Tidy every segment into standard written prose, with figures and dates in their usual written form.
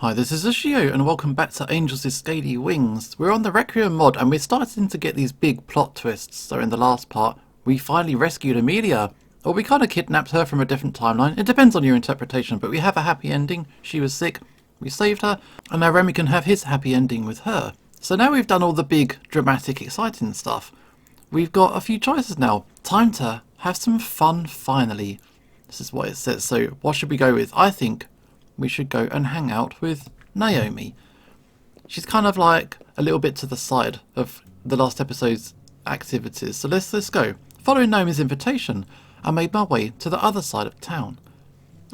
Hi, this is Ashio, and welcome back to Angels with Scaly Wings. We're on the Requiem mod, and we're starting to get these big plot twists. So in the last part, we finally rescued Amelia. Or we kind of kidnapped her from a different timeline. It depends on your interpretation, but we have a happy ending. She was sick, we saved her, and now Remy can have his happy ending with her. So now we've done all the big, dramatic, exciting stuff. We've got a few choices now. Time to have some fun finally. This is what it says. So what should we go with? I think we should go and hang out with Naomi. She's kind of like a little bit to the side of the last episode's activities. So let's go. Following Naomi's invitation, I made my way to the other side of town.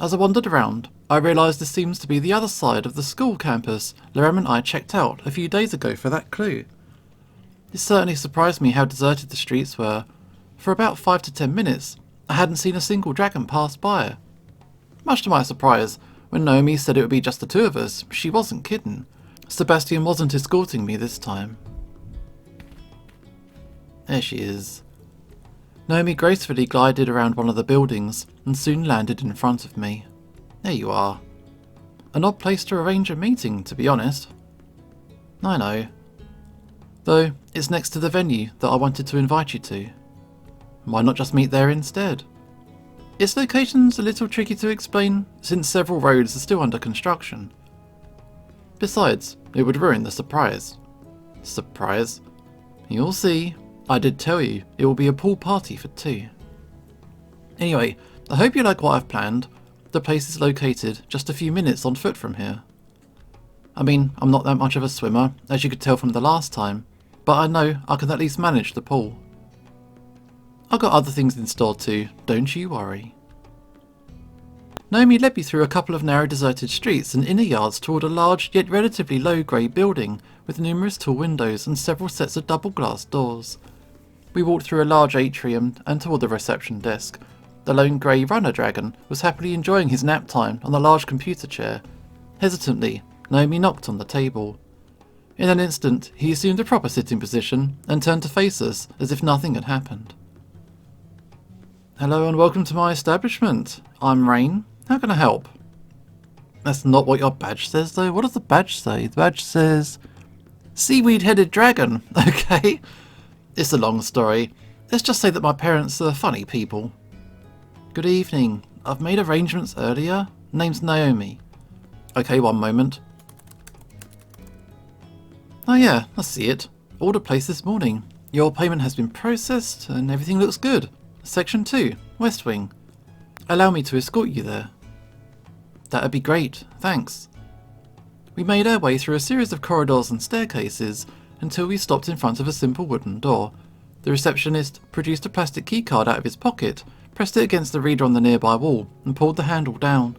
As I wandered around, I realised this seems to be the other side of the school campus Lorem and I checked out a few days ago for that clue. It certainly surprised me how deserted the streets were. For about 5 to 10 minutes, I hadn't seen a single dragon pass by. Much to my surprise, when Naomi said it would be just the two of us, she wasn't kidding. Sebastian wasn't escorting me this time. There she is. Naomi gracefully glided around one of the buildings and soon landed in front of me. There you are. An odd place to arrange a meeting, to be honest. I know. Though, it's next to the venue that I wanted to invite you to. Why not just meet there instead? Its location's a little tricky to explain, since several roads are still under construction. Besides, it would ruin the surprise. Surprise? You'll see. I did tell you, it will be a pool party for two. Anyway, I hope you like what I've planned. The place is located just a few minutes on foot from here. I mean, I'm not that much of a swimmer, as you could tell from the last time, but I know I can at least manage the pool. I've got other things in store too, don't you worry. Naomi led me through a couple of narrow deserted streets and inner yards toward a large yet relatively low grey building with numerous tall windows and several sets of double glass doors. We walked through a large atrium and toward the reception desk. The lone grey runner dragon was happily enjoying his nap time on the large computer chair. Hesitantly, Naomi knocked on the table. In an instant, he assumed a proper sitting position and turned to face us as if nothing had happened. Hello and welcome to my establishment. I'm Rain. How can I help? That's not what your badge says though. What does the badge say? The badge says seaweed-headed dragon. Okay. It's a long story. Let's just say that my parents are funny people. Good evening. I've made arrangements earlier. Name's Naomi. Okay, one moment. Oh yeah, I see it. Order placed this morning. Your payment has been processed and everything looks good. Section 2, West Wing. Allow me to escort you there. That'd be great, thanks. We made our way through a series of corridors and staircases until we stopped in front of a simple wooden door. The receptionist produced a plastic keycard out of his pocket, pressed it against the reader on the nearby wall, and pulled the handle down.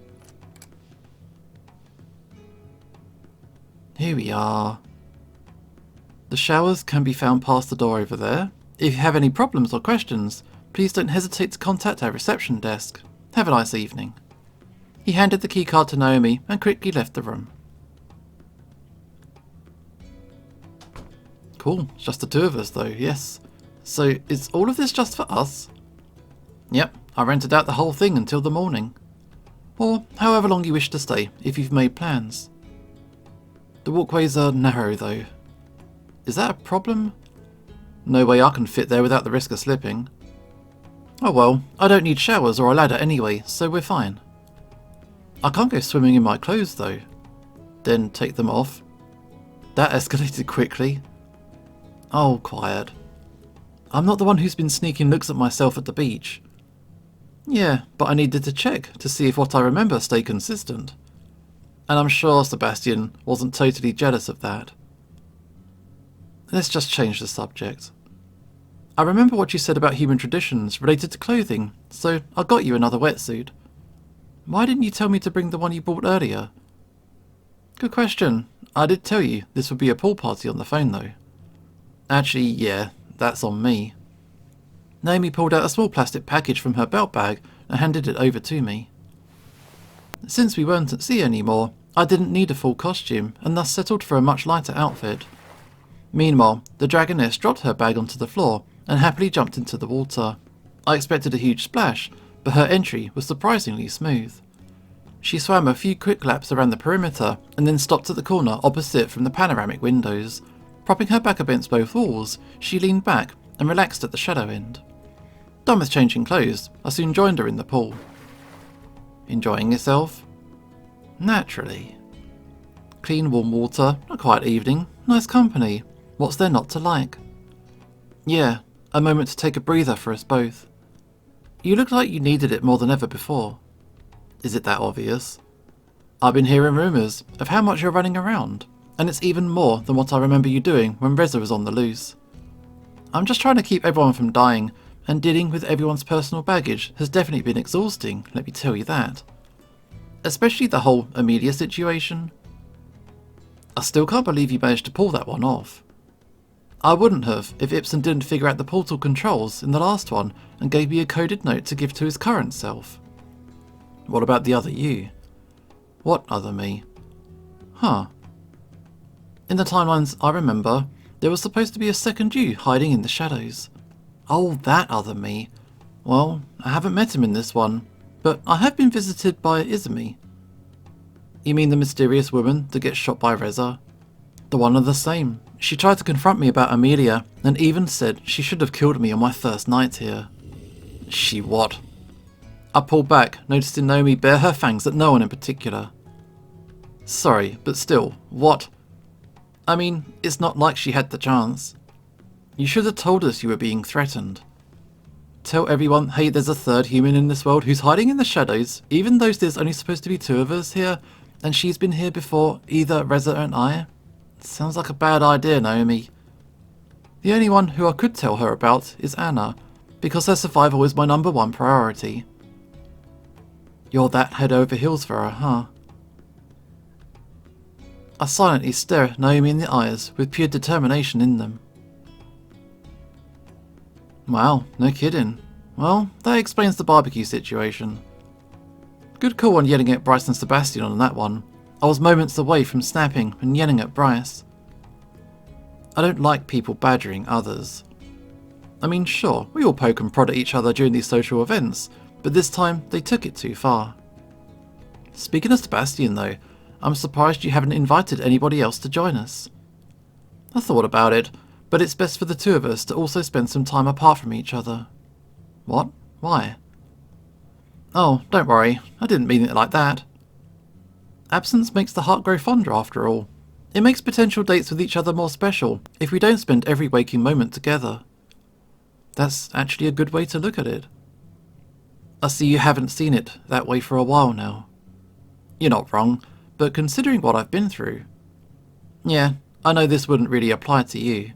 Here we are. The showers can be found past the door over there. If you have any problems or questions, please don't hesitate to contact our reception desk. Have a nice evening. He handed the keycard to Naomi and quickly left the room. Cool, it's just the two of us though, yes. So is all of this just for us? Yep, I rented out the whole thing until the morning. Or however long you wish to stay, if you've made plans. The walkways are narrow though. Is that a problem? No way I can fit there without the risk of slipping. Oh well, I don't need showers or a ladder anyway, so we're fine. I can't go swimming in my clothes though. Then take them off. That escalated quickly. Oh, quiet. I'm not the one who's been sneaking looks at myself at the beach. Yeah, but I needed to check to see if what I remember stayed consistent. And I'm sure Sebastian wasn't totally jealous of that. Let's just change the subject. I remember what you said about human traditions related to clothing, so I got you another wetsuit. Why didn't you tell me to bring the one you bought earlier? Good question. I did tell you this would be a pool party on the phone though. Actually, yeah, that's on me. Naomi pulled out a small plastic package from her belt bag and handed it over to me. Since we weren't at sea anymore, I didn't need a full costume and thus settled for a much lighter outfit. Meanwhile, the dragoness dropped her bag onto the floor and happily jumped into the water. I expected a huge splash, but her entry was surprisingly smooth. She swam a few quick laps around the perimeter and then stopped at the corner opposite from the panoramic windows. Propping her back against both walls, she leaned back and relaxed at the shadow end. Done with changing clothes, I soon joined her in the pool. Enjoying yourself? Naturally. Clean warm water, a quiet evening, nice company. What's there not to like? Yeah, a moment to take a breather for us both. You look like you needed it more than ever before. Is it that obvious? I've been hearing rumours of how much you're running around, and it's even more than what I remember you doing when Reza was on the loose. I'm just trying to keep everyone from dying, and dealing with everyone's personal baggage has definitely been exhausting, let me tell you that. Especially the whole Amelia situation. I still can't believe you managed to pull that one off. I wouldn't have if Ibsen didn't figure out the portal controls in the last one and gave me a coded note to give to his current self. What about the other you? What other me? Huh. In the timelines I remember, there was supposed to be a second you hiding in the shadows. Oh, that other me. Well, I haven't met him in this one, but I have been visited by Izumi. You mean the mysterious woman that gets shot by Reza? The one and the same. She tried to confront me about Amelia, and even said she should have killed me on my first night here. She what? I pulled back, noticing Naomi bare her fangs at no one in particular. Sorry, but still, what? I mean, it's not like she had the chance. You should have told us you were being threatened. Tell everyone, hey, there's a third human in this world who's hiding in the shadows, even though there's only supposed to be two of us here, and she's been here before either Reza and I? Sounds like a bad idea, Naomi. The only one who I could tell her about is Anna, because her survival is my #1 priority. You're that head over heels for her, huh? I silently stare Naomi in the eyes with pure determination in them. Wow, no kidding. Well, that explains the barbecue situation. Good call on yelling at Bryce and Sebastian on that one. I was moments away from snapping and yelling at Bryce. I don't like people badgering others. I mean, sure, we all poke and prod at each other during these social events, but this time they took it too far. Speaking of Sebastian though, I'm surprised you haven't invited anybody else to join us. I thought about it, but it's best for the two of us to also spend some time apart from each other. What? Why? Oh, don't worry, I didn't mean it like that. Absence makes the heart grow fonder after all. It makes potential dates with each other more special if we don't spend every waking moment together. That's actually a good way to look at it. I see you haven't seen it that way for a while now. You're not wrong, but considering what I've been through... Yeah, I know this wouldn't really apply to you.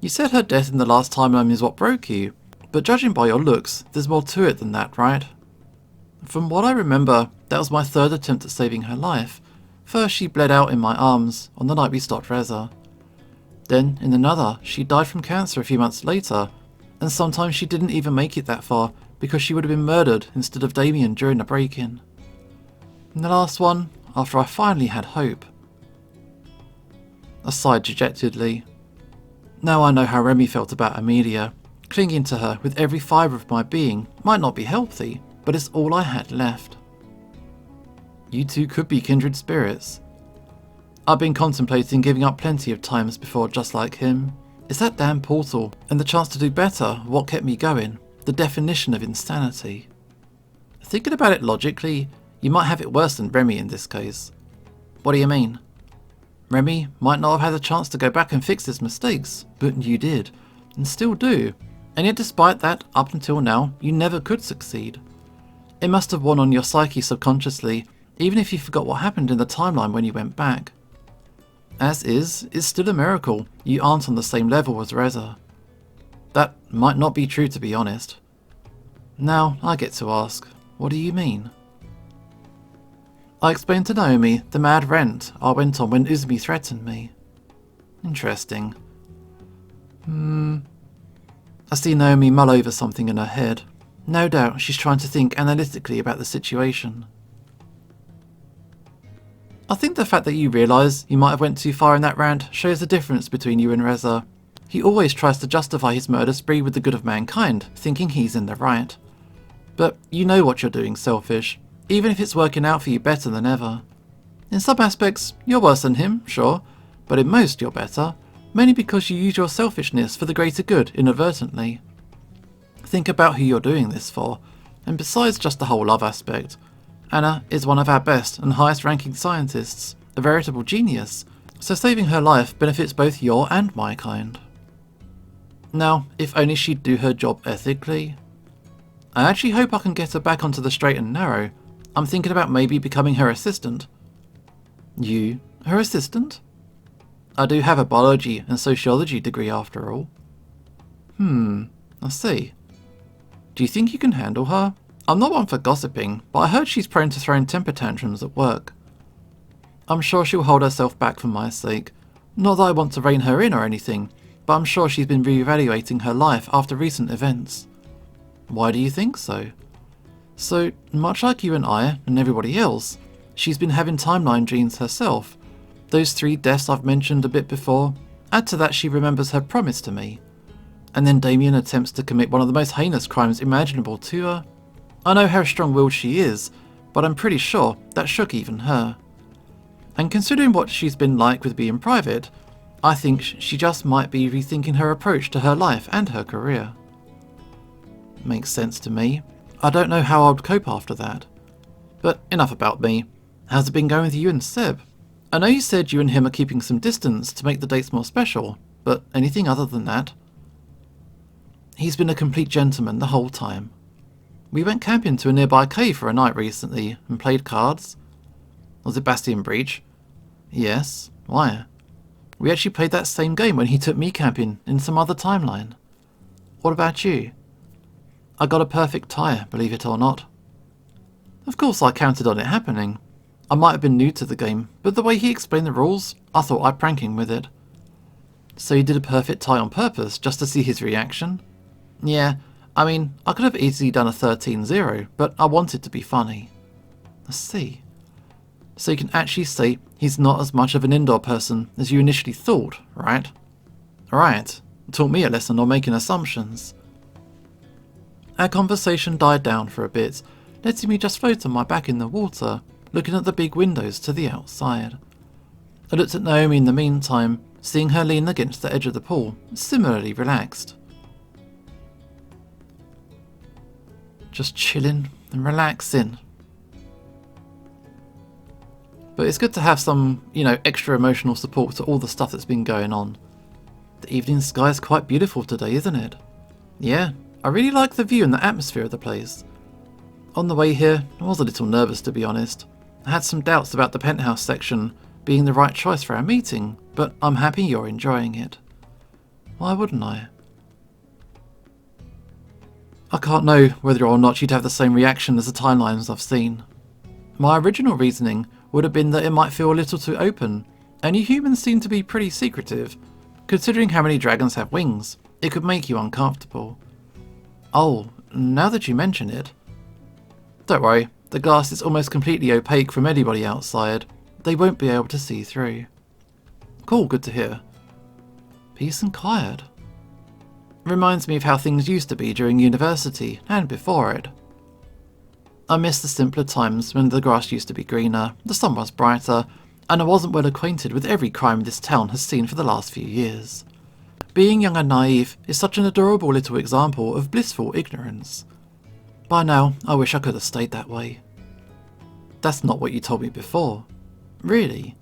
You said her death in the last timeline is what broke you, but judging by your looks, there's more to it than that, right? From what I remember, that was my third attempt at saving her life. First she bled out in my arms on the night we stopped Reza. Then, in another, she died from cancer a few months later, and sometimes she didn't even make it that far because she would have been murdered instead of Damien during the break-in. In the last one, after I finally had hope. I sighed dejectedly. Now I know how Remy felt about Amelia. Clinging to her with every fibre of my being might not be healthy, but it's all I had left. You two could be kindred spirits. I've been contemplating giving up plenty of times before just like him. It's that damn portal, and the chance to do better what kept me going, the definition of insanity. Thinking about it logically, you might have it worse than Remy in this case. What do you mean? Remy might not have had a chance to go back and fix his mistakes, but you did, and still do. And yet despite that, up until now, you never could succeed. It must have worn on your psyche subconsciously, even if you forgot what happened in the timeline when you went back. As is, it's still a miracle you aren't on the same level as Reza. That might not be true, to be honest. Now I get to ask, what do you mean? I explained to Naomi the mad rant I went on when Izumi threatened me. Interesting. I see Naomi mull over something in her head. No doubt she's trying to think analytically about the situation. I think the fact that you realise you might have went too far in that rant shows the difference between you and Reza. He always tries to justify his murder spree with the good of mankind, thinking he's in the right. But you know what you're doing, selfish, even if it's working out for you better than ever. In some aspects, you're worse than him, sure, but in most you're better, mainly because you use your selfishness for the greater good inadvertently. Think about who you're doing this for, and besides just the whole love aspect, Anna is one of our best and highest ranking scientists, a veritable genius, so saving her life benefits both your and my kind. Now, if only she'd do her job ethically. I actually hope I can get her back onto the straight and narrow. I'm thinking about maybe becoming her assistant. You, her assistant? I do have a biology and sociology degree after all. I see. Do you think you can handle her? I'm not one for gossiping, but I heard she's prone to throwing temper tantrums at work. I'm sure she'll hold herself back for my sake. Not that I want to rein her in or anything, but I'm sure she's been reevaluating her life after recent events. Why do you think so? So, much like you and I, and everybody else, she's been having timeline dreams herself. Those 3 deaths I've mentioned a bit before, add to that she remembers her promise to me. And then Damien attempts to commit one of the most heinous crimes imaginable to her. I know how strong-willed she is, but I'm pretty sure that shook even her. And considering what she's been like with being private, I think she just might be rethinking her approach to her life and her career. Makes sense to me. I don't know how I would cope after that. But enough about me. How's it been going with you and Seb? I know you said you and him are keeping some distance to make the dates more special, but anything other than that? He's been a complete gentleman the whole time. We went camping to a nearby cave for a night recently and played cards. Was it Bastion Breach? Yes. Why? We actually played that same game when he took me camping in some other timeline. What about you? I got a perfect tie, believe it or not. Of course I counted on it happening. I might have been new to the game, but the way he explained the rules, I thought I'd prank him with it. So you did a perfect tie on purpose, just to see his reaction? Yeah, I mean, I could have easily done a 13-0, but I wanted to be funny. I see. So you can actually say he's not as much of an indoor person as you initially thought, right? Right. Taught me a lesson on making assumptions. Our conversation died down for a bit, letting me just float on my back in the water, looking at the big windows to the outside. I looked at Naomi in the meantime, seeing her lean against the edge of the pool, similarly relaxed. Just chilling and relaxing. But it's good to have some, extra emotional support to all the stuff that's been going on. The evening sky is quite beautiful today, isn't it? Yeah, I really like the view and the atmosphere of the place. On the way here, I was a little nervous to be honest. I had some doubts about the penthouse section being the right choice for our meeting, but I'm happy you're enjoying it. Why wouldn't I? I can't know whether or not you'd have the same reaction as the timelines I've seen. My original reasoning would have been that it might feel a little too open, and you humans seem to be pretty secretive. Considering how many dragons have wings, it could make you uncomfortable. Oh, now that you mention it. Don't worry, the glass is almost completely opaque from anybody outside. They won't be able to see through. Cool, good to hear. Peace and quiet. Reminds me of how things used to be during university and before it. I miss the simpler times when the grass used to be greener, the sun was brighter, and I wasn't well acquainted with every crime this town has seen for the last few years. Being young and naive is such an adorable little example of blissful ignorance. By now, I wish I could have stayed that way. That's not what you told me before. Really?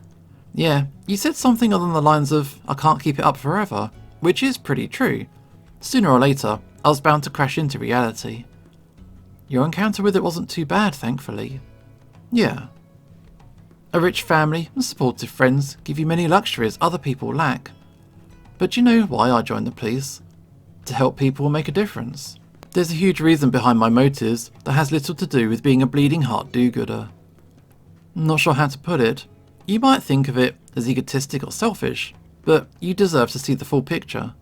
Yeah, you said something along the lines of, I can't keep it up forever, which is pretty true. Sooner or later, I was bound to crash into reality. Your encounter with it wasn't too bad, thankfully. Yeah. A rich family and supportive friends give you many luxuries other people lack. But do you know why I joined the police? To help people make a difference. There's a huge reason behind my motives that has little to do with being a bleeding heart do-gooder. Not sure how to put it. You might think of it as egotistic or selfish, but you deserve to see the full picture.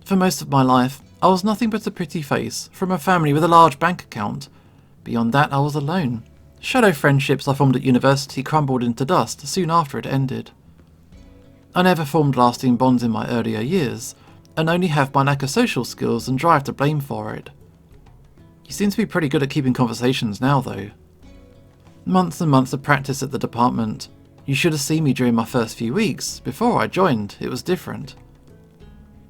For most of my life, I was nothing but a pretty face from a family with a large bank account. Beyond that, I was alone. Shallow friendships I formed at university crumbled into dust soon after it ended. I never formed lasting bonds in my earlier years, and only have my lack of social skills and drive to blame for it. You seem to be pretty good at keeping conversations now, though. Months and months of practice at the department. You should have seen me during my first few weeks. Before I joined, it was different.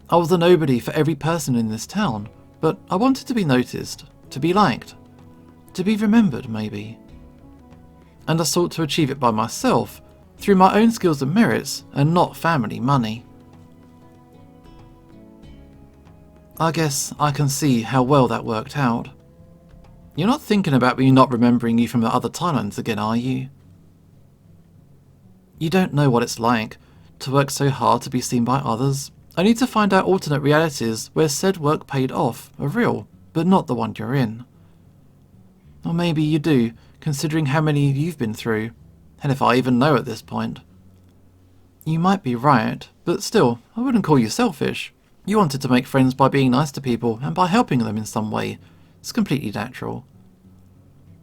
I was a nobody for every person in this town, but I wanted to be noticed, to be liked, to be remembered maybe. And I sought to achieve it by myself, through my own skills and merits, and not family money. I guess I can see how well that worked out. You're not thinking about me not remembering you from the other timelines again, are you? You don't know what it's like to work so hard to be seen by others, only to find out alternate realities where said work paid off are real, but not the one you're in. Or maybe you do, considering how many you've been through, and if I even know at this point. You might be right, but still, I wouldn't call you selfish. You wanted to make friends by being nice to people and by helping them in some way. It's completely natural.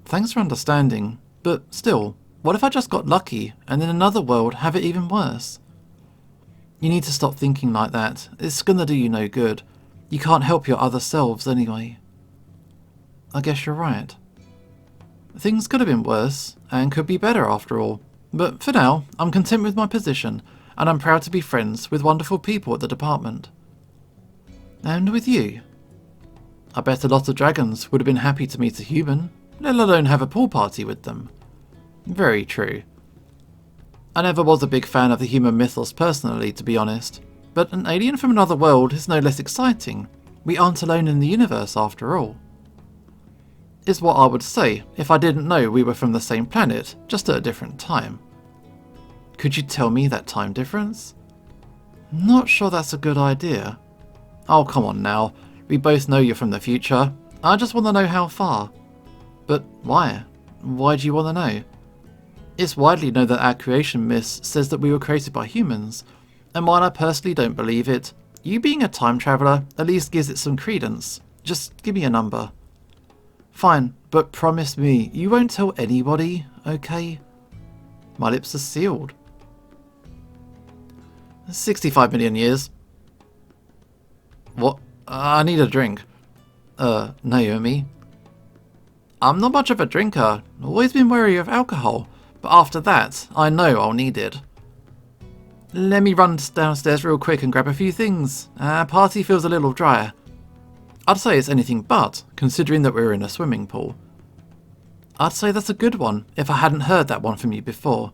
Thanks for understanding, but still, what if I just got lucky and in another world have it even worse? You need to stop thinking like that. It's gonna do you no good. You can't help your other selves anyway. I guess you're right. Things could have been worse, and could be better after all. But for now, I'm content with my position, and I'm proud to be friends with wonderful people at the department. And with you. I bet a lot of dragons would have been happy to meet a human, let alone have a pool party with them. Very true. I never was a big fan of the human mythos personally, to be honest, but an alien from another world is no less exciting. We aren't alone in the universe after all. Is what I would say if I didn't know we were from the same planet, just at a different time. Could you tell me that time difference? Not sure that's a good idea. Oh, come on now. We both know you're from the future. I just want to know how far. But why? Why do you want to know? It's widely known that our creation myth says that we were created by humans, and while I personally don't believe it, you being a time traveller at least gives it some credence. Just give me a number. Fine, but promise me you won't tell anybody, okay? My lips are sealed. 65 million years. What? I need a drink. Naomi? I'm not much of a drinker, always been wary of alcohol, but after that, I know I'll need it. Let me run downstairs real quick and grab a few things. Our party feels a little dry. I'd say it's anything but, considering that we're in a swimming pool. I'd say that's a good one, if I hadn't heard that one from you before.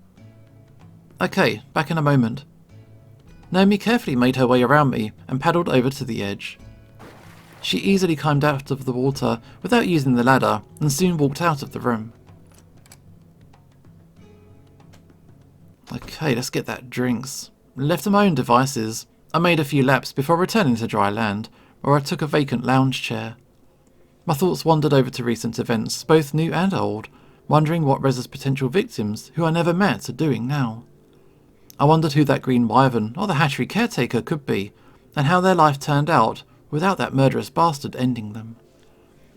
Okay, back in a moment. Naomi carefully made her way around me and paddled over to the edge. She easily climbed out of the water without using the ladder and soon walked out of the room. Okay, let's get that drinks. Left to my own devices, I made a few laps before returning to dry land, where I took a vacant lounge chair. My thoughts wandered over to recent events, both new and old, wondering what Reza's potential victims, who I never met, are doing now. I wondered who that green wyvern or the hatchery caretaker could be, and how their life turned out without that murderous bastard ending them.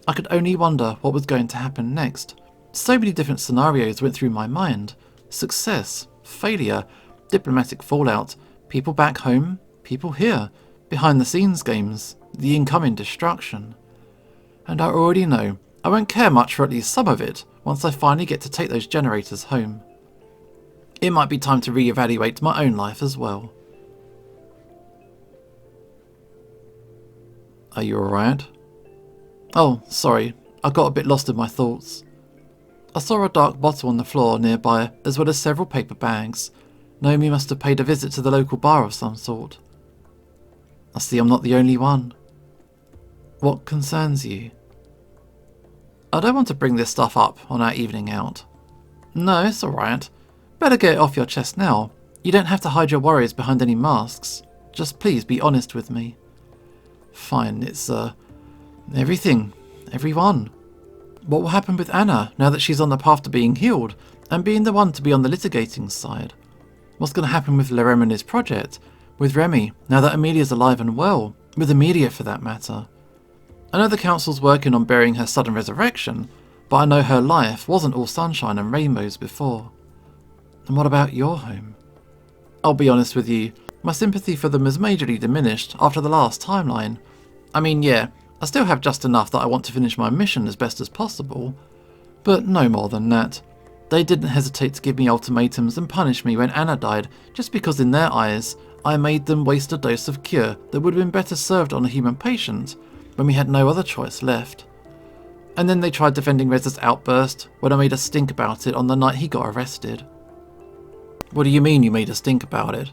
I could only wonder what was going to happen next. So many different scenarios went through my mind. Success, failure, diplomatic fallout, people back home, people here, behind the scenes games, the incoming destruction. And I already know I won't care much for at least some of it once I finally get to take those generators home. It might be time to reevaluate my own life as well. Are you alright? Oh, sorry, I got a bit lost in my thoughts. I saw a dark bottle on the floor nearby, as well as several paper bags. Naomi must have paid a visit to the local bar of some sort. I see I'm not the only one. What concerns you? I don't want to bring this stuff up on our evening out. No, it's alright. Better get it off your chest now. You don't have to hide your worries behind any masks. Just please be honest with me. Fine, it's, everything. Everyone. What will happen with Anna now that she's on the path to being healed and being the one to be on the litigating side? What's going to happen with Leremini's project? With Remy, now that Amelia's alive and well? With Amelia, for that matter? I know the council's working on burying her sudden resurrection, but I know her life wasn't all sunshine and rainbows before. And what about your home? I'll be honest with you, my sympathy for them has majorly diminished after the last timeline. I mean, yeah, I still have just enough that I want to finish my mission as best as possible, but no more than that. They didn't hesitate to give me ultimatums and punish me when Anna died, just because in their eyes, I made them waste a dose of cure that would have been better served on a human patient, when we had no other choice left. And then they tried defending Reza's outburst when I made a stink about it on the night he got arrested. What do you mean you made a stink about it?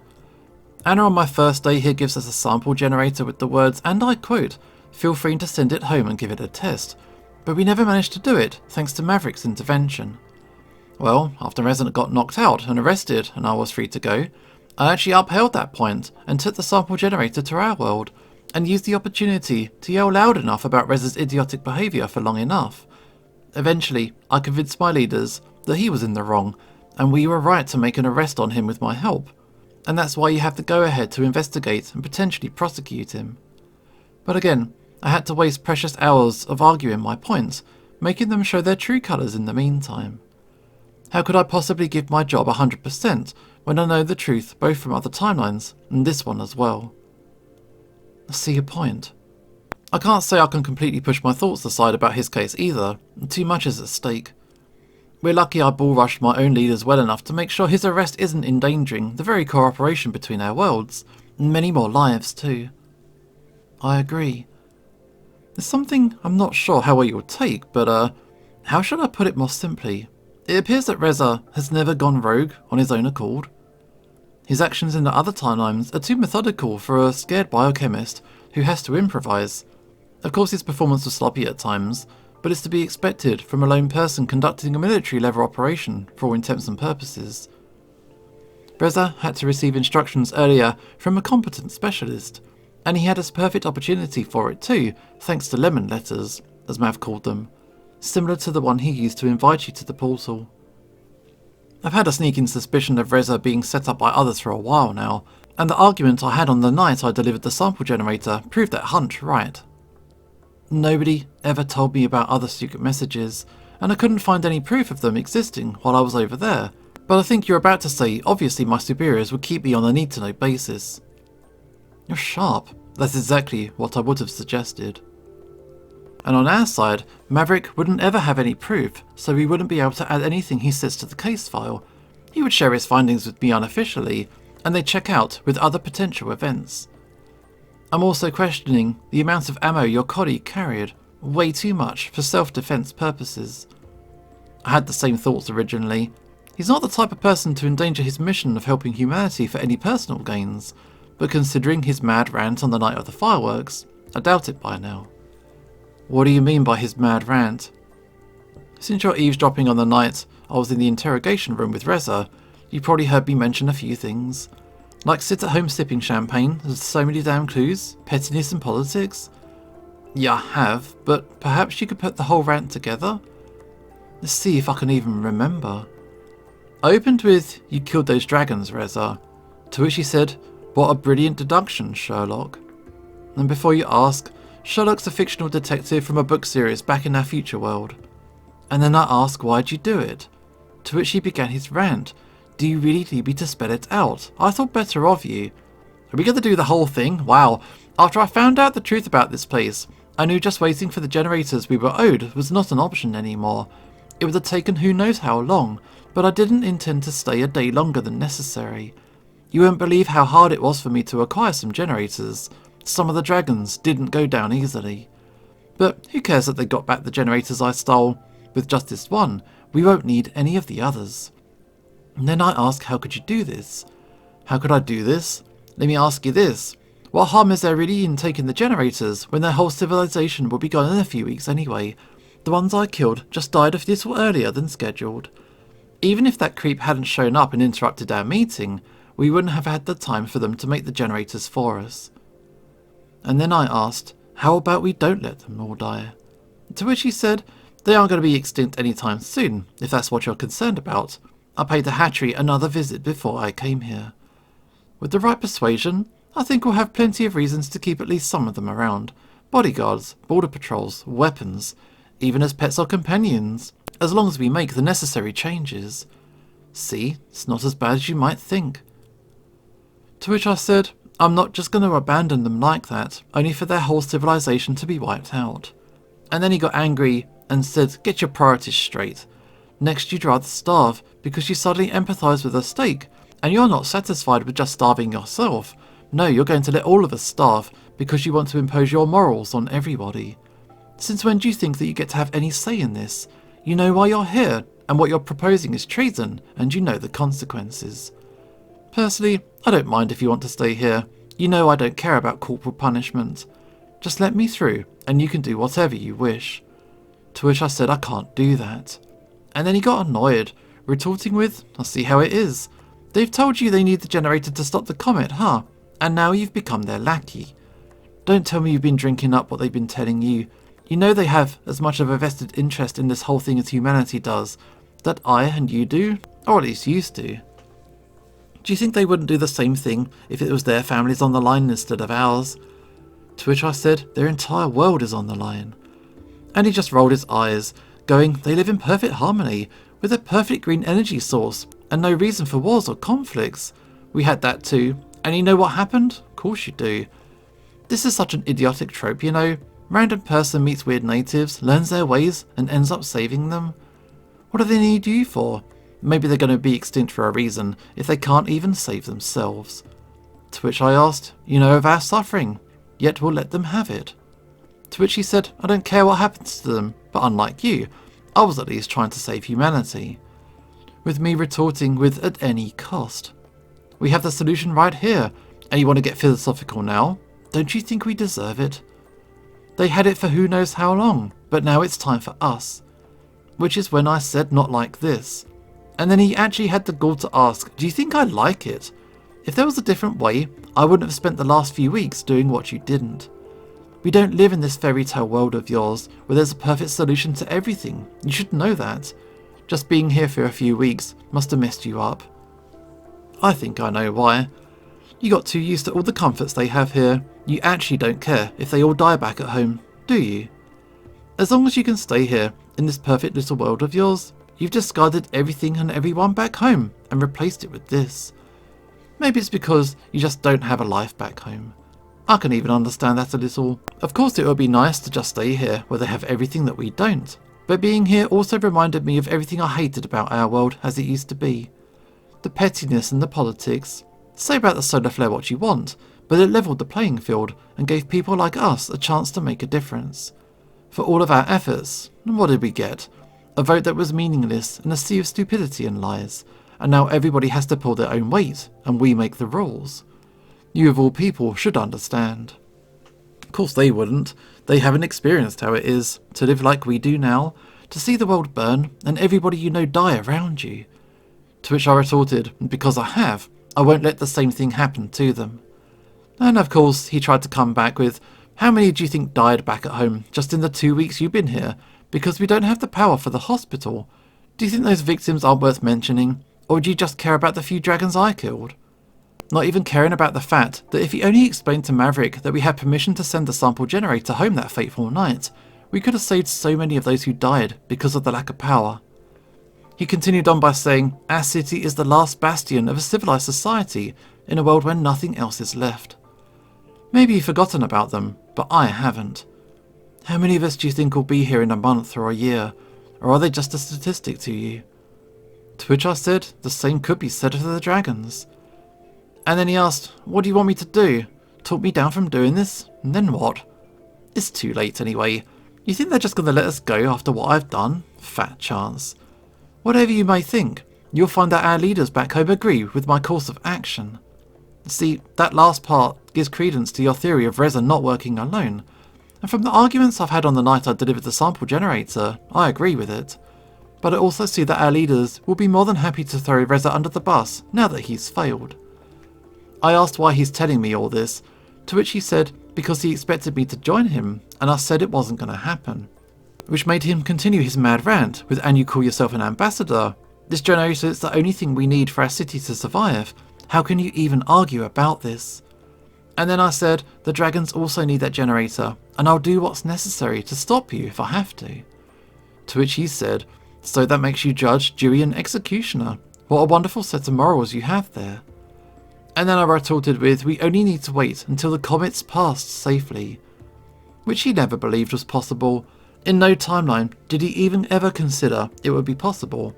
Anna on my first day here gives us a sample generator with the words, and I quote, "Feel free to send it home and give it a test," but we never managed to do it thanks to Maverick's intervention. Well, after Reza got knocked out and arrested and I was free to go, I actually upheld that point and took the sample generator to our world and used the opportunity to yell loud enough about Reza's idiotic behaviour for long enough. Eventually, I convinced my leaders that he was in the wrong and we were right to make an arrest on him with my help. And that's why you have the go-ahead to investigate and potentially prosecute him. But again, I had to waste precious hours of arguing my points, making them show their true colours in the meantime. How could I possibly give my job 100% when I know the truth both from other timelines and this one as well? I see your point. I can't say I can completely push my thoughts aside about his case either, too much is at stake. We're lucky I bull-rushed my own leaders well enough to make sure his arrest isn't endangering the very cooperation between our worlds, and many more lives too. I agree. There's something I'm not sure how well you'll take, but how should I put it more simply? It appears that Reza has never gone rogue on his own accord. His actions in the other timelines are too methodical for a scared biochemist who has to improvise. Of course his performance was sloppy at times, but it's to be expected from a lone person conducting a military-level operation for all intents and purposes. Reza had to receive instructions earlier from a competent specialist, and he had a perfect opportunity for it too, thanks to lemon letters, as Mav called them, similar to the one he used to invite you to the portal. I've had a sneaking suspicion of Reza being set up by others for a while now, and the argument I had on the night I delivered the sample generator proved that hunch right. Nobody ever told me about other secret messages, and I couldn't find any proof of them existing while I was over there, but I think you're about to say obviously my superiors would keep me on a need-to-know basis. You're sharp. That's exactly what I would have suggested. And on our side, Maverick wouldn't ever have any proof, so he wouldn't be able to add anything he says to the case file. He would share his findings with me unofficially, and they'd check out with other potential events. I'm also questioning the amount of ammo your colleague carried, way too much for self-defense purposes. I had the same thoughts originally. He's not the type of person to endanger his mission of helping humanity for any personal gains, but considering his mad rant on the night of the fireworks, I doubt it by now. What do you mean by his mad rant? Since you're eavesdropping on the night I was in the interrogation room with Reza, you probably heard me mention a few things. Like sit at home sipping champagne, there's so many damn clues, pettiness and politics. Yeah, I have, but perhaps you could put the whole rant together? Let's see if I can even remember. I opened with, "You killed those dragons, Reza," to which he said, "What a brilliant deduction, Sherlock." And before you ask, Sherlock's a fictional detective from a book series back in our future world. And then I ask, "Why'd you do it?" To which he began his rant. "Do you really need me to spell it out? I thought better of you. Are we going to do the whole thing? Wow. After I found out the truth about this place, I knew just waiting for the generators we were owed was not an option anymore. It would have taken who knows how long, but I didn't intend to stay a day longer than necessary. You won't believe how hard it was for me to acquire some generators. Some of the dragons didn't go down easily. But who cares that they got back the generators I stole? With just this one, we won't need any of the others." And then I ask, how could you do this? How could I do this? Let me ask you this. What harm is there really in taking the generators when their whole civilization will be gone in a few weeks anyway? The ones I killed just died a little earlier than scheduled. Even if that creep hadn't shown up and interrupted our meeting, we wouldn't have had the time for them to make the generators for us. And then I asked, how about we don't let them all die? To which he said, they aren't going to be extinct anytime soon, if that's what you're concerned about. I paid the hatchery another visit before I came here. With the right persuasion, I think we'll have plenty of reasons to keep at least some of them around. Bodyguards, border patrols, weapons, even as pets or companions, as long as we make the necessary changes. See, it's not as bad as you might think. To which I said, I'm not just going to abandon them like that, only for their whole civilization to be wiped out. And then he got angry and said, get your priorities straight. Next you'd rather starve because you suddenly empathise with a steak, and you're not satisfied with just starving yourself. No, you're going to let all of us starve because you want to impose your morals on everybody. Since when do you think that you get to have any say in this? You know why you're here, and what you're proposing is treason, and you know the consequences. Personally, I don't mind if you want to stay here. You know I don't care about corporal punishment. Just let me through, and you can do whatever you wish. To which I said I can't do that. And then he got annoyed, retorting with, I see how it is. They've told you they need the generator to stop the comet, huh? And now you've become their lackey. Don't tell me you've been drinking up what they've been telling you. You know they have as much of a vested interest in this whole thing as humanity does. That I and you do, or at least used to. Do you think they wouldn't do the same thing if it was their families on the line instead of ours? To which I said, their entire world is on the line. And he just rolled his eyes, going, they live in perfect harmony, with a perfect green energy source, and no reason for wars or conflicts. We had that too, and you know what happened? Of course you do. This is such an idiotic trope, you know. Random person meets weird natives, learns their ways, and ends up saving them. What do they need you for? Maybe they're going to be extinct for a reason, if they can't even save themselves. To which I asked, you know of our suffering, yet we'll let them have it. To which he said, I don't care what happens to them, but unlike you, I was at least trying to save humanity. With me retorting with at any cost. We have the solution right here, and you want to get philosophical now? Don't you think we deserve it? They had it for who knows how long, but now it's time for us. Which is when I said not like this. And then he actually had the gall to ask, do you think I like it? If there was a different way, I wouldn't have spent the last few weeks doing what you didn't. We don't live in this fairy tale world of yours, where there's a perfect solution to everything. You should know that. Just being here for a few weeks must have messed you up. I think I know why. You got too used to all the comforts they have here. You actually don't care if they all die back at home, do you? As long as you can stay here, in this perfect little world of yours, you've discarded everything and everyone back home and replaced it with this. Maybe it's because you just don't have a life back home. I can even understand that a little. Of course it would be nice to just stay here where they have everything that we don't. But being here also reminded me of everything I hated about our world as it used to be. The pettiness and the politics. Say about the solar flare what you want, but it levelled the playing field and gave people like us a chance to make a difference. For all of our efforts, what did we get? A vote that was meaningless and a sea of stupidity and lies, and now everybody has to pull their own weight, and we make the rules. You of all people should understand. Of course they wouldn't. They haven't experienced how it is to live like we do now, to see the world burn and everybody you know die around you. To which I retorted, because I have, I won't let the same thing happen to them. And of course he tried to come back with, how many do you think died back at home just in the 2 weeks you've been here? Because we don't have the power for the hospital. Do you think those victims aren't worth mentioning? Or do you just care about the few dragons I killed? Not even caring about the fact that if he only explained to Maverick that we had permission to send the sample generator home that fateful night, we could have saved so many of those who died because of the lack of power. He continued on by saying, our city is the last bastion of a civilized society in a world where nothing else is left. Maybe you've forgotten about them, but I haven't. How many of us do you think will be here in a month or a year, or are they just a statistic to you? To which I said, the same could be said of the dragons. And then he asked, what do you want me to do? Talk me down from doing this? And then what? It's too late anyway. You think they're just going to let us go after what I've done? Fat chance. Whatever you may think, you'll find that our leaders back home agree with my course of action. See, that last part gives credence to your theory of Reza not working alone. And from the arguments I've had on the night I delivered the sample generator, I agree with it. But I also see that our leaders will be more than happy to throw Reza under the bus now that he's failed. I asked why he's telling me all this, to which he said because he expected me to join him, and I said it wasn't going to happen. Which made him continue his mad rant with, and you call yourself an ambassador? This generator is the only thing we need for our city to survive. How can you even argue about this? And then I said, the dragons also need that generator, and I'll do what's necessary to stop you if I have to. To which he said, so that makes you judge, jury and executioner. What a wonderful set of morals you have there. And then I retorted with, we only need to wait until the comet's passed safely. Which he never believed was possible, In no timeline did he even ever consider it would be possible.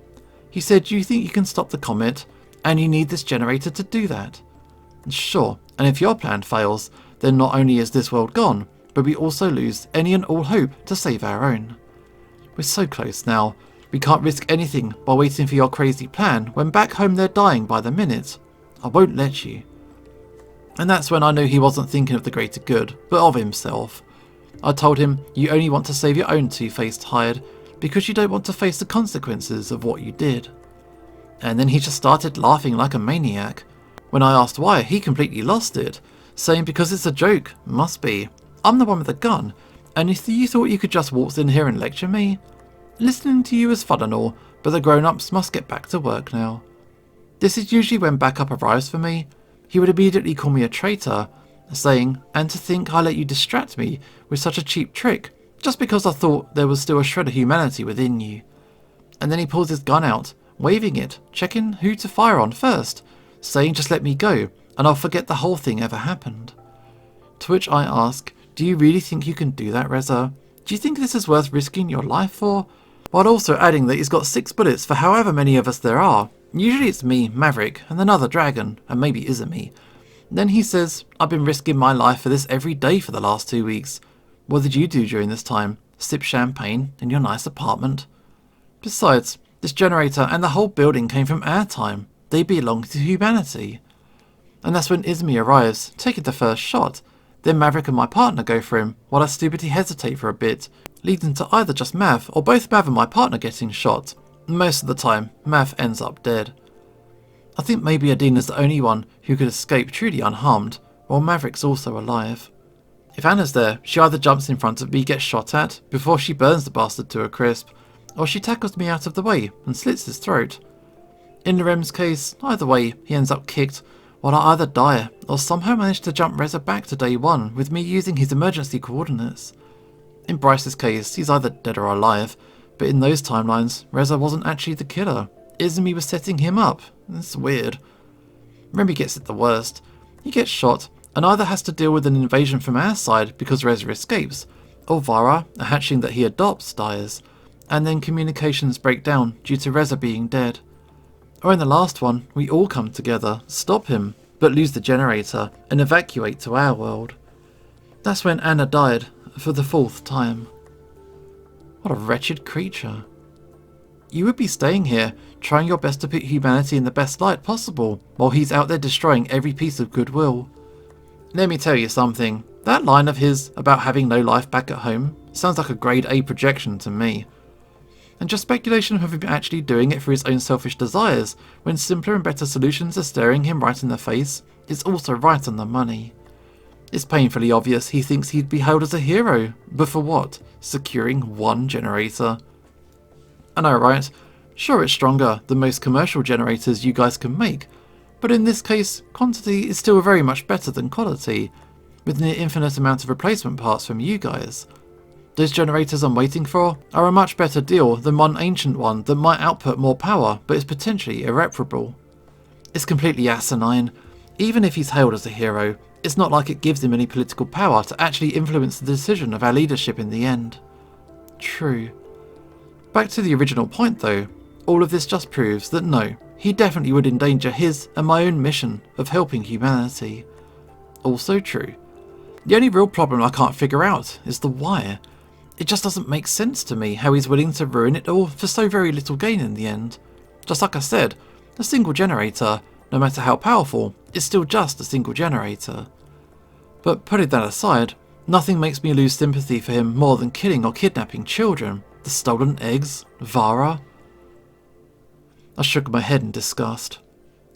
He said, "You think you can stop the comet, and you need this generator to do that." Sure, and if your plan fails, then not only is this world gone, but we also lose any and all hope to save our own. We're so close now. We can't risk anything by waiting for your crazy plan when back home they're dying by the minute. I won't let you. And that's when I knew he wasn't thinking of the greater good, but of himself. I told him, "You only want to save your own two-faced hide because you don't want to face the consequences of what you did." And then he just started laughing like a maniac. When I asked why, he completely lost it, saying because it's a joke, must be. I'm the one with the gun, and if you thought you could just waltz in here and lecture me? Listening to you is fun and all, but the grown-ups must get back to work now. This is usually when backup arrives for me. He would immediately call me a traitor, saying, "And to think I let you distract me with such a cheap trick, just because I thought there was still a shred of humanity within you." And then he pulls his gun out, waving it, checking who to fire on first, saying, "Just let me go, and I'll forget the whole thing ever happened." To which I ask, "Do you really think you can do that, Reza? Do you think this is worth risking your life for?" While also adding that he's got 6 bullets for however many of us there are. Usually it's me, Maverick, and another dragon, and maybe Izumi. Then he says, "I've been risking my life for this every day for the last 2 weeks. What did you do during this time? Sip champagne in your nice apartment?" Besides, this generator and the whole building came from our time. They belong to humanity. And that's when Izumi arrives, taking the first shot. Then Maverick and my partner go for him, while I stupidly hesitate for a bit, leading to either just Mav or both Mav and my partner getting shot. Most of the time, Mav ends up dead. I think maybe Adina's the only one who could escape truly unharmed, while Maverick's also alive. If Anna's there, she either jumps in front of me, gets shot at, before she burns the bastard to a crisp, or she tackles me out of the way and slits his throat. In Narem's case, either way, he ends up kicked, while I either die or somehow manage to jump Reza back to day 1 with me using his emergency coordinates. In Bryce's case, he's either dead or alive, but in those timelines, Reza wasn't actually the killer. Izumi was setting him up. It's weird. Remy gets it the worst. He gets shot, and either has to deal with an invasion from our side because Reza escapes, or Vara, a hatchling that he adopts, dies, and then communications break down due to Reza being dead. Or in the last one, we all come together, stop him, but lose the generator, and evacuate to our world. That's when Anna died, for the 4th time. What a wretched creature. You would be staying here, trying your best to put humanity in the best light possible, while he's out there destroying every piece of goodwill. Let me tell you something, that line of his about having no life back at home sounds like a grade A projection to me. And just speculation of him actually doing it for his own selfish desires, when simpler and better solutions are staring him right in the face, is also right on the money. It's painfully obvious he thinks he'd be hailed as a hero, but for what? Securing 1 generator. I know, right? Sure, it's stronger than most commercial generators you guys can make, but in this case, quantity is still very much better than quality, with near infinite amount of replacement parts from you guys. Those generators I'm waiting for are a much better deal than one ancient one that might output more power but is potentially irreparable. It's completely asinine. Even if he's hailed as a hero, it's not like it gives him any political power to actually influence the decision of our leadership in the end. True. Back to the original point though, all of this just proves that no, he definitely would endanger his and my own mission of helping humanity. Also true. The only real problem I can't figure out is the why. It just doesn't make sense to me how he's willing to ruin it all for so very little gain in the end. Just like I said, a single generator, no matter how powerful, is still just a single generator. But putting that aside, nothing makes me lose sympathy for him more than killing or kidnapping children, the stolen eggs, Vara. I shook my head in disgust.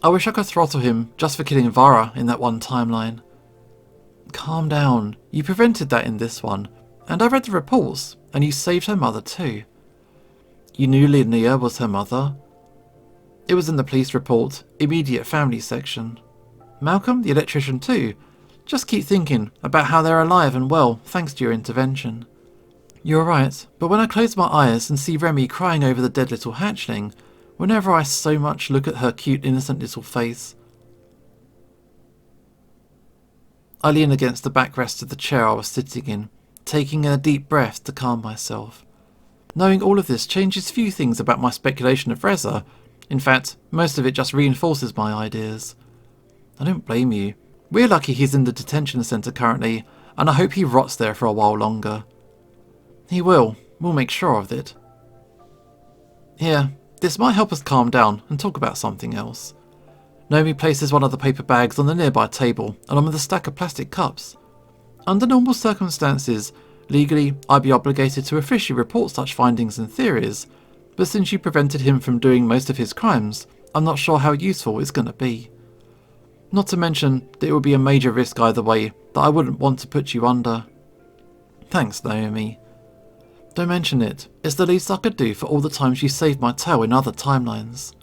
I wish I could throttle him just for killing Vara in that one timeline. Calm down, you prevented that in this one, and I read the reports, and you saved her mother too. You knew Linnea was her mother? It was in the police report, immediate family section. Malcolm, the electrician too. Just keep thinking about how they're alive and well thanks to your intervention. You're right, but when I close my eyes and see Remy crying over the dead little hatchling, whenever I so much look at her cute innocent little face, I lean against the backrest of the chair I was sitting in, taking in a deep breath to calm myself. Knowing all of this changes few things about my speculation of Reza. In fact, most of it just reinforces my ideas. I don't blame you. We're lucky he's in the detention centre currently, and I hope he rots there for a while longer. He will. We'll make sure of it. Here, this might help us calm down and talk about something else. Naomi places one of the paper bags on the nearby table, along with a stack of plastic cups. Under normal circumstances, legally, I'd be obligated to officially report such findings and theories, but since you prevented him from doing most of his crimes, I'm not sure how useful it's going to be. Not to mention that it would be a major risk either way that I wouldn't want to put you under. Thanks, Naomi. Don't mention it. It's the least I could do for all the times you saved my tail in other timelines.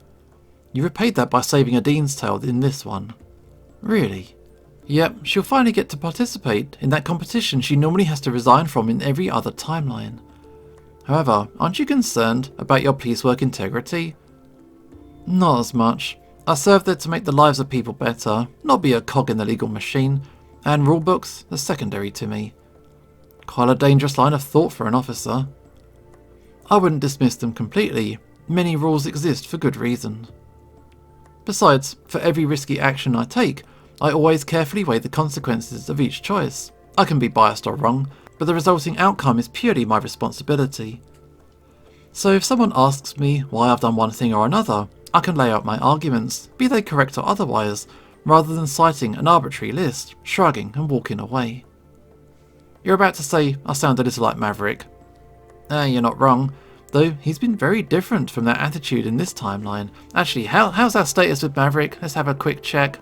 You repaid that by saving Adine's tail in this one. Really? Yep, she'll finally get to participate in that competition she normally has to resign from in every other timeline. However, aren't you concerned about your police work integrity? Not as much. I serve there to make the lives of people better, not be a cog in the legal machine, and rulebooks are secondary to me. Quite a dangerous line of thought for an officer. I wouldn't dismiss them completely. Many rules exist for good reason. Besides, for every risky action I take, I always carefully weigh the consequences of each choice. I can be biased or wrong, but the resulting outcome is purely my responsibility. So if someone asks me why I've done one thing or another, I can lay out my arguments, be they correct or otherwise, rather than citing an arbitrary list, shrugging and walking away. You're about to say I sound a little like Maverick. You're not wrong, though he's been very different from that attitude in this timeline. Actually, how's our status with Maverick? Let's have a quick check.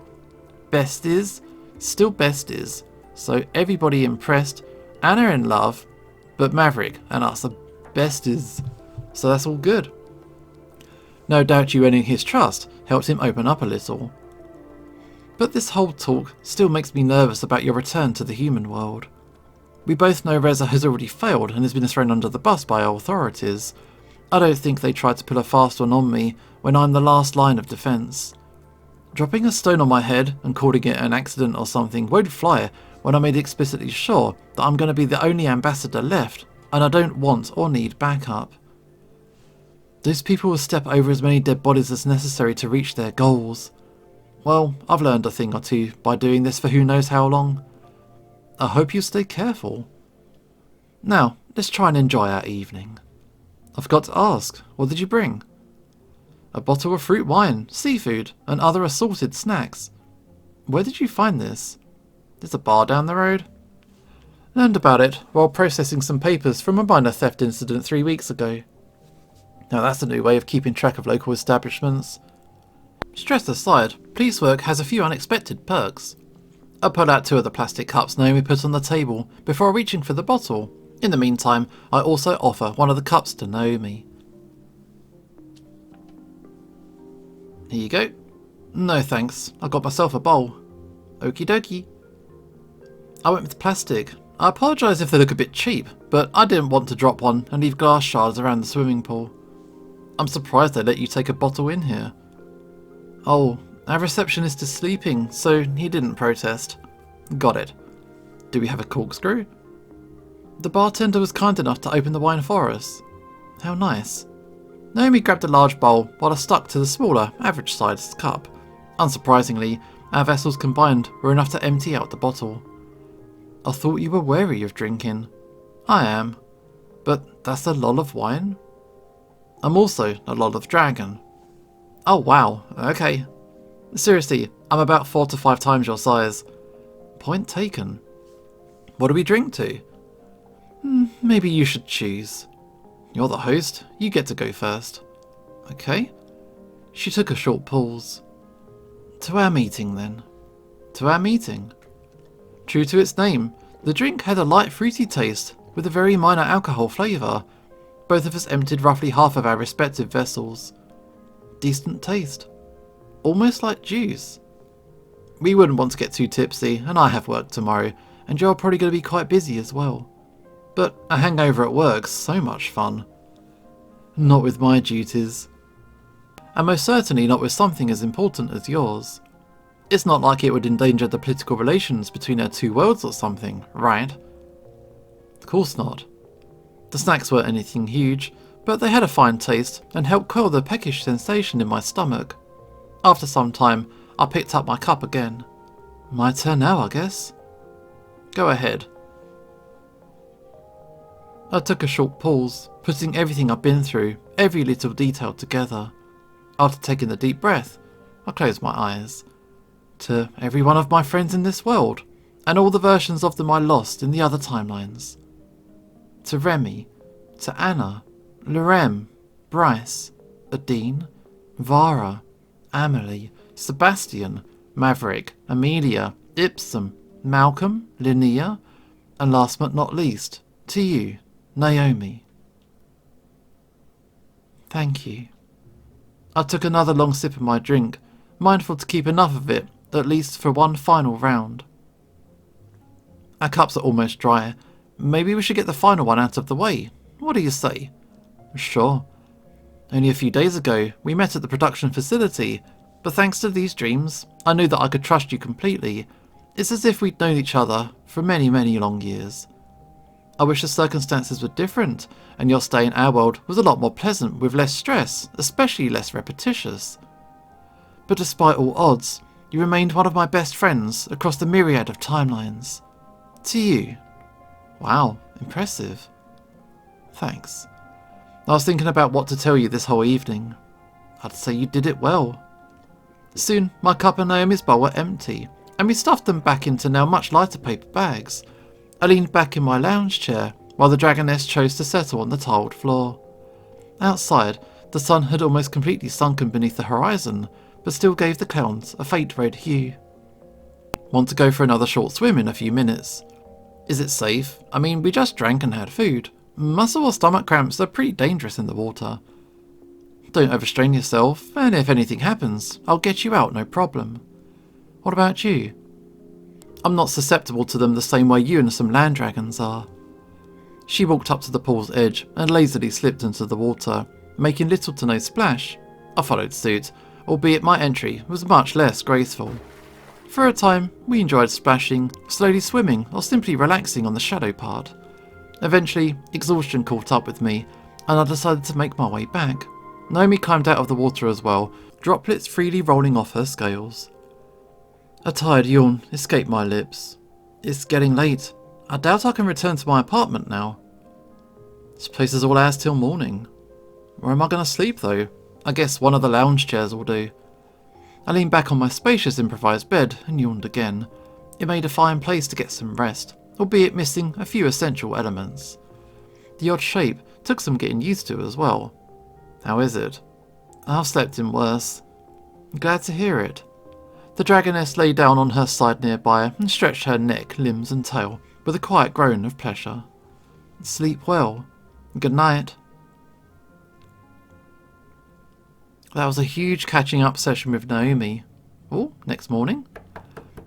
Besties? Still besties. So everybody impressed, Anna in love, but Maverick and us are besties. So that's all good. No doubt you earning his trust helped him open up a little. But this whole talk still makes me nervous about your return to the human world. We both know Reza has already failed and has been thrown under the bus by our authorities. I don't think they tried to pull a fast one on me when I'm the last line of defence. Dropping a stone on my head and calling it an accident or something won't fly when I made explicitly sure that I'm going to be the only ambassador left and I don't want or need backup. Those people will step over as many dead bodies as necessary to reach their goals. Well, I've learned a thing or two by doing this for who knows how long. I hope you stay careful. Now, let's try and enjoy our evening. I forgot to ask, what did you bring? A bottle of fruit wine, seafood, and other assorted snacks. Where did you find this? There's a bar down the road. Learned about it while processing some papers from a minor theft incident 3 weeks ago. Now that's a new way of keeping track of local establishments. Stress aside, police work has a few unexpected perks. I pull out 2 of the plastic cups Naomi put on the table before reaching for the bottle. In the meantime, I also offer one of the cups to Naomi. Here you go. No thanks, I got myself a bowl. Okie dokie. I went with plastic. I apologise if they look a bit cheap, but I didn't want to drop one and leave glass shards around the swimming pool. I'm surprised they let you take a bottle in here. Oh, our receptionist is sleeping, so he didn't protest. Got it. Do we have a corkscrew? The bartender was kind enough to open the wine for us. How nice. Naomi grabbed a large bowl while I stuck to the smaller, average-sized cup. Unsurprisingly, our vessels combined were enough to empty out the bottle. I thought you were wary of drinking. I am. But that's a lot of wine? I'm also a lot of dragon. Oh wow, okay. Seriously, I'm about 4 to 5 times your size. Point taken. What do we drink to? Maybe you should choose. You're the host, you get to go first. Okay. She took a short pause. To our meeting then. To our meeting. True to its name, the drink had a light fruity taste with a very minor alcohol flavour. Both of us emptied roughly half of our respective vessels. Decent taste. Almost like juice. We wouldn't want to get too tipsy, and I have work tomorrow, and you're probably going to be quite busy as well. But a hangover at work's so much fun. Not with my duties. And most certainly not with something as important as yours. It's not like it would endanger the political relations between our 2 worlds or something, right? Of course not. The snacks weren't anything huge, but they had a fine taste and helped quell the peckish sensation in my stomach. After some time, I picked up my cup again. My turn now, I guess. Go ahead. I took a short pause, putting everything I've been through, every little detail together. After taking a deep breath, I closed my eyes. To every one of my friends in this world, and all the versions of them I lost in the other timelines. To Remy, to Anna, Lorem, Bryce, Adine, Vara, Amelie, Sebastian, Maverick, Amelia, Ipsum, Malcolm, Linnea, and last but not least, to you, Naomi. Thank you. I took another long sip of my drink, mindful to keep enough of it, at least for one final round. Our cups are almost dry. Maybe we should get the final one out of the way. What do you say? Sure. Only a few days ago, we met at the production facility, but thanks to these dreams, I knew that I could trust you completely. It's as if we'd known each other for many, many long years. I wish the circumstances were different, and your stay in our world was a lot more pleasant with less stress, especially less repetitious. But despite all odds, you remained one of my best friends across the myriad of timelines. To you. Wow, impressive. Thanks. I was thinking about what to tell you this whole evening. I'd say you did it well. Soon, my cup and Naomi's bowl were empty, and we stuffed them back into now much lighter paper bags. I leaned back in my lounge chair, while the dragoness chose to settle on the tiled floor. Outside, the sun had almost completely sunken beneath the horizon, but still gave the clouds a faint red hue. Want to go for another short swim in a few minutes? Is it safe? I mean, we just drank and had food. Muscle or stomach cramps are pretty dangerous in the water. Don't overstrain yourself, and if anything happens, I'll get you out, no problem. What about you? I'm not susceptible to them the same way you and some land dragons are. She walked up to the pool's edge and lazily slipped into the water, making little to no splash. I followed suit, albeit my entry was much less graceful. For a time, we enjoyed splashing, slowly swimming, or simply relaxing on the shadow part. Eventually, exhaustion caught up with me, and I decided to make my way back. Naomi climbed out of the water as well, droplets freely rolling off her scales. A tired yawn escaped my lips. It's getting late. I doubt I can return to my apartment now. This place is all ours till morning. Where am I going to sleep though? I guess one of the lounge chairs will do. I leaned back on my spacious improvised bed and yawned again. It made a fine place to get some rest, albeit missing a few essential elements. The odd shape took some getting used to as well. How is it? I've slept in worse. Glad to hear it. The dragoness lay down on her side nearby and stretched her neck, limbs and tail with a quiet groan of pleasure. Sleep well. Good night. That was a huge catching up session with Naomi. Oh, next morning.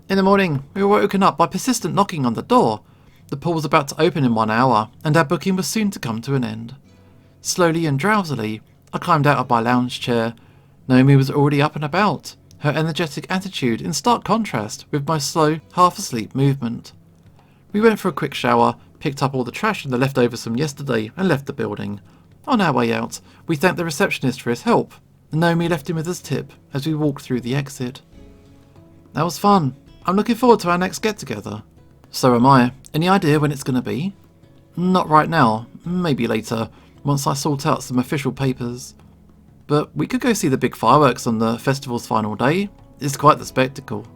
In the morning, we were woken up by persistent knocking on the door. The pool was about to open in 1 hour, and our booking was soon to come to an end. Slowly and drowsily, I climbed out of my lounge chair. Naomi was already up and about, her energetic attitude in stark contrast with my slow, half-asleep movement. We went for a quick shower, picked up all the trash and the leftovers from yesterday, and left the building. On our way out, we thanked the receptionist for his help, and Naomi left him with his tip as we walked through the exit. That was fun. I'm looking forward to our next get-together. So am I. Any idea when it's going to be? Not right now. Maybe later, once I sort out some official papers. But we could go see the big fireworks on the festival's final day. It's quite the spectacle.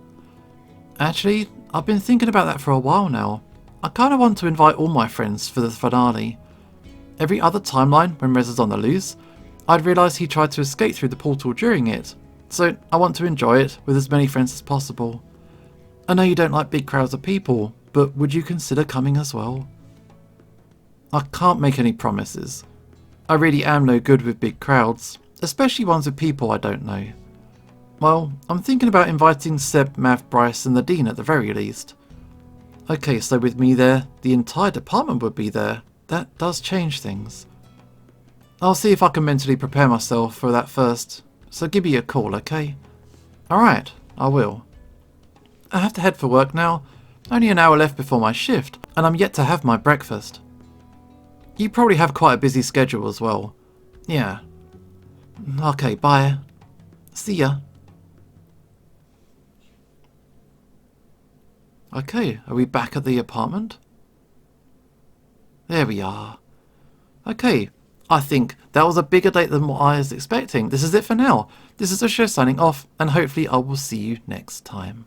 Actually, I've been thinking about that for a while now. I kind of want to invite all my friends for the finale. Every other timeline when Reza's on the loose, I'd realised he tried to escape through the portal during it, so I want to enjoy it with as many friends as possible. I know you don't like big crowds of people, but would you consider coming as well? I can't make any promises. I really am no good with big crowds, especially ones with people I don't know. Well, I'm thinking about inviting Seb, Mav, Bryce and the Dean at the very least. Okay, so with me there, the entire department would be there. That does change things. I'll see if I can mentally prepare myself for that first, so give me a call, okay? Alright, I will. I have to head for work now. Only an hour left before my shift, and I'm yet to have my breakfast. You probably have quite a busy schedule as well. Yeah. Okay, bye. See ya. Okay, are we back at the apartment? There we are. Okay, I think that was a bigger date than what I was expecting. This is it for now. This is the show signing off, and hopefully I will see you next time.